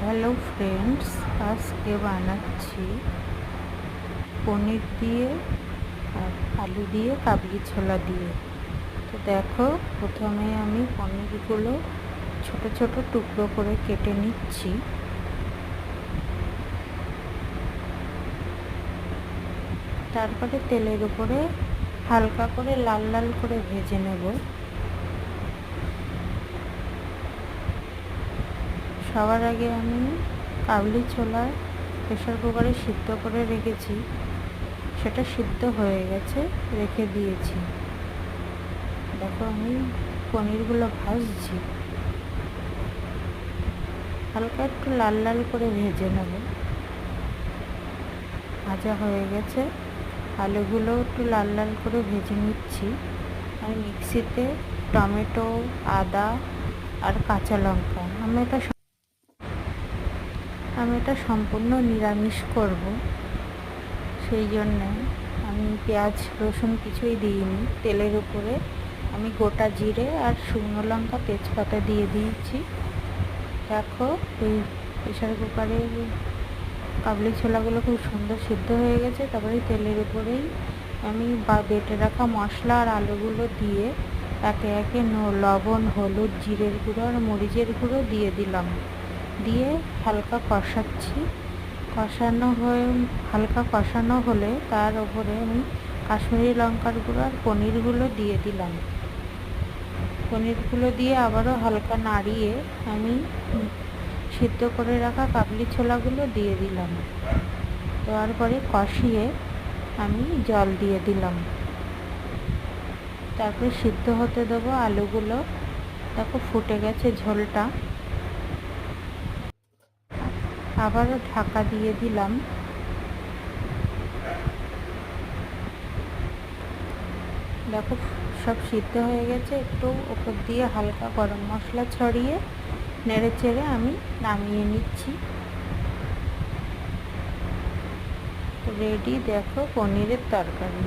Hello friends, আজকে বানাচ্ছি পনির দিয়ে আর আলু দিয়ে কাবলি ছোলা দিয়ে। তো দেখো, প্রথমে আমি পনিরগুলো ছোট ছোট টুকরো করে কেটে নিচ্ছি। তারপরে তেলের উপরে হালকা করে লাল লাল করে ভেজে নেব। সবার আগে আমি কাবলি ছোলা প্রেসার কুকারে সিদ্ধ করে রেখেছি, সেটা সিদ্ধ হয়ে গেছে, রেখে দিয়েছি। দেখো, আমি পনিরগুলো ভাজছি, হালকা একটু লাল লাল করে ভেজে নেব। ভাজা হয়ে গেছে, আলুগুলো একটু লাল লাল করে ভেজে নিচ্ছি। আর মিক্সিতে টমেটো, আদা আর কাঁচা লঙ্কা, আমি এটা সম্পূর্ণ নিরামিষ করব, সেই জন্যে আমি পেঁয়াজ রসুন কিছুই দিইনি। তেলের উপরে আমি গোটা জিরে আর শুকনো লঙ্কা তেজপাতা দিয়ে দিয়েছি। দেখো, এই প্রেসার কুকারে কাবলি ছোলাগুলো খুব সুন্দর সিদ্ধ হয়ে গেছে। তারপরে তেলের উপরেই আমি বেটে রাখা মশলা আর আলুগুলো দিয়ে একে একে লবণ, হলুদ, জিরের গুঁড়ো আর মরিচের গুঁড়ো দিয়ে দিলাম। দিয়ে হালকা কষাচ্ছি। হালকা কষানো হলে তার উপরে আমি কাশ্মীরি লঙ্কার গুঁড়ো আর পনিরগুলো দিয়ে দিলাম। পনিরগুলো দিয়ে আবারও হালকা নাড়িয়ে আমি সিদ্ধ করে রাখা কাবলি ছোলাগুলো দিয়ে দিলাম। দেওয়ার পরে কষিয়ে আমি জল দিয়ে দিলাম। তারপরে সিদ্ধ হতে দেবো আলুগুলো। দেখো, ফুটে গেছে ঝোলটা। আবারও ঢাকা দিয়ে দিলাম। দেখো, সব সিদ্ধ হয়ে গেছে। একটু ওপর দিয়ে হালকা গরম মশলা ছড়িয়ে নেড়ে চেড়ে আমি নামিয়ে নিচ্ছি। রেডি, দেখো, পনিরের তরকারি।